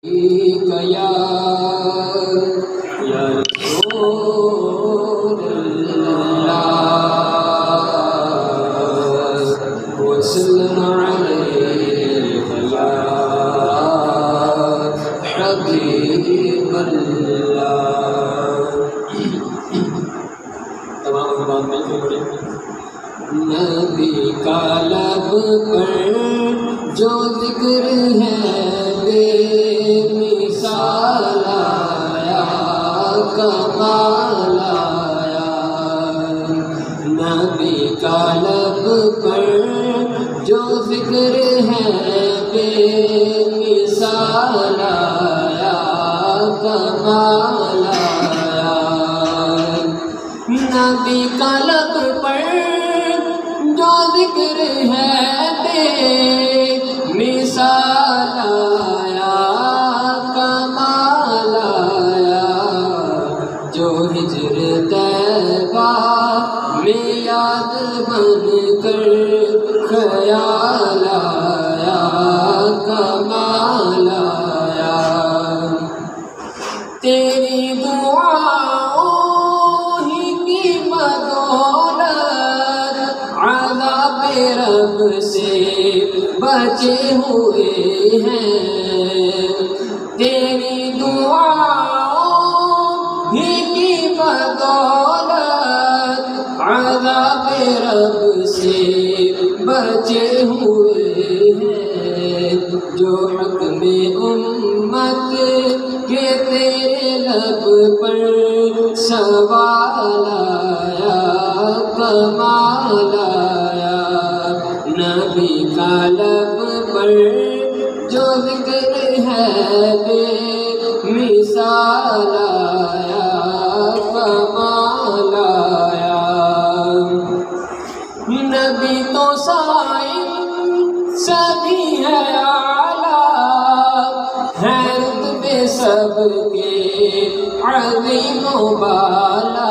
یا رسول اللہ وسلم علیک یا حبیب اللہ۔ تمام زبان مل کے پڑھیں۔ نبی کا لب پر جو ذکر ہے بے مثال آیا، کمال آیا۔ نبی کا لب پر جو ذکر ہے بے مثال آیا، کمال آیا۔ نبی کا لب پر جو ذکر ہے بے مثال آیا، کمال آیا۔ جو ہجر طیبہ میں یاد بن کر خیال آیا، کمال آیا۔ تیری دعاؤں ہی کی بدولت عذاب رب سے بچے ہوئے ہیں۔ تیری دعاؤں ہی کی بدولت عذاب رب سے بچے ہوئے ہیں۔ جو حکم امت کے تیرے لب پر سوال آیا، کمال آیا۔ نبی کا لب پر جو ذکر ہے بے مثال آیا، کمال آیا۔ نبی تو سائن سبھی ہے اعلیٰ، ہے رتبے سب کے عظیم و بالا۔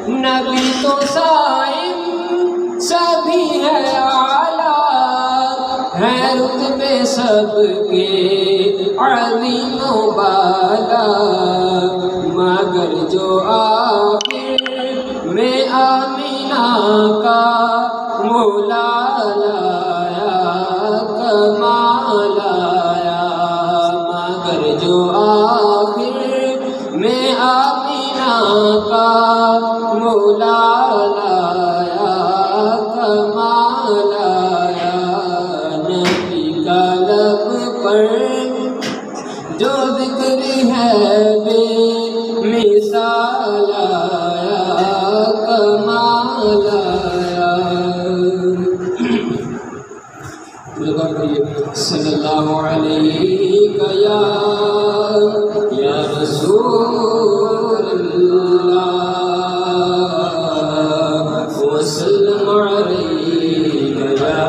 نبی تو سائن سبھی ہے اعلیٰ، ہے رتبے سب کے عظیم و بالا۔ مگر جو آخر میں آمینہ کا مولا لایا، کمال آیا۔ مگر جو آخر میں آمینہ کا مولا لایا، کمال آیا۔ نبی کا لب پر جو ذکر ہے بے مثال آیا، کمال آیا۔ صلی اللہ علیہ یا رسول اللہ وسلم علیک یا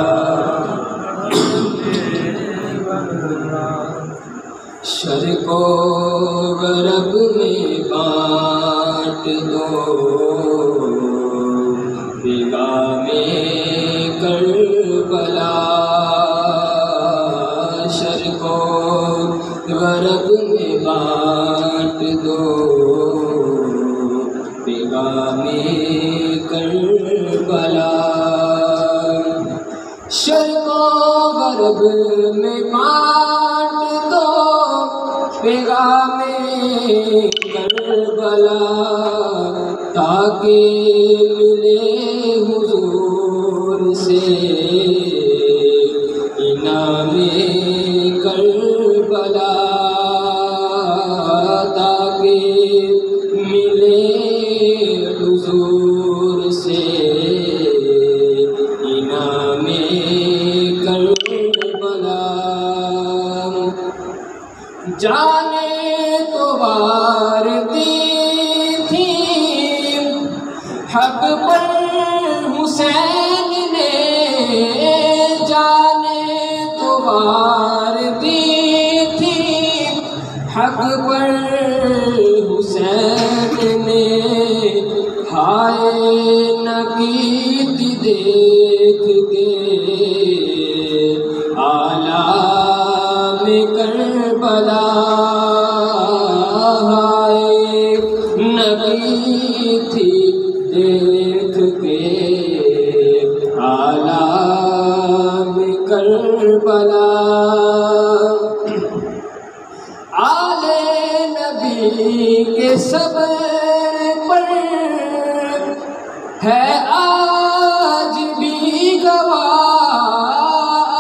شرق و غرب میں بانٹ دو پیغام کربلا۔ شرق و غرب میں بانٹ دو پیغام کربلا۔ شرق و غرب میں بانٹ دو پیغام کربلا، تاکہ ملے حضور سے انعام کربلا، تاکہ ملے حضور سے انعام کربلا۔ جانے تو وارتی تھی حق پر حسین نے، جانے تو وارتی تھی حق پر حسین نے۔ ہائے نقید دیکھ کے آلام کر کربلا ہائے نبی تھی دیکھ کے عالم کربلا آلے نبی کے صبر پر ہے آج بھی گواہ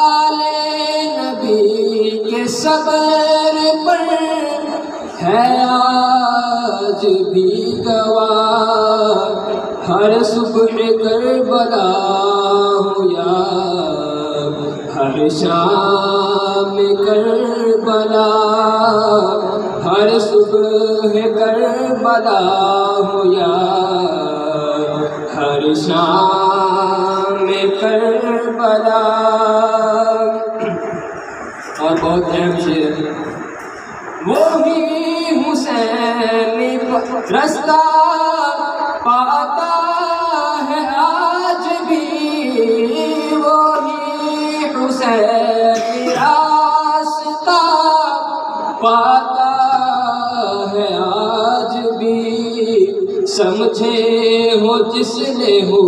آلے نبی کے صبر پر ہے آج بھی گواہ ہر صبح کربلا ہو یا ہر شام کربلا ہر صبح کربلا ہو یا ہر شام کربلا اور بہت اہم شعر وہی حسین رستہ پاتا ہے آج بھی وہی حسین راستہ پاتا ہے آج بھی سمجھے ہو جس نے ہو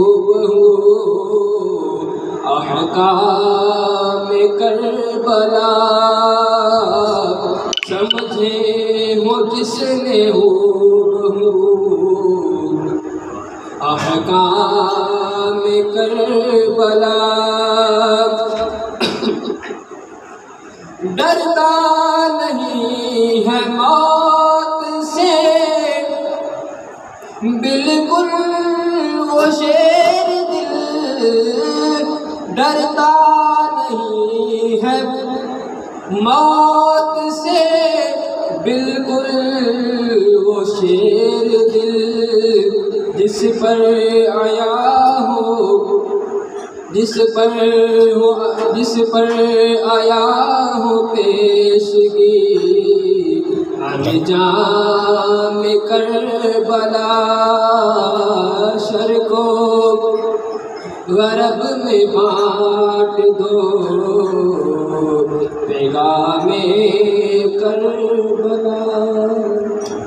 احکام کربلا سمجھے ہو جس نے ہو احکام کربلا ڈرتا نہیں ہے موت سے بالکل وہ شیر دل ڈرتا نہیں ہے موت سے بالکل وہ شیر دل جس پر آیا ہو پیشگی انجام کربلا شرق و غرب میں بانٹ دو پیغام کربلا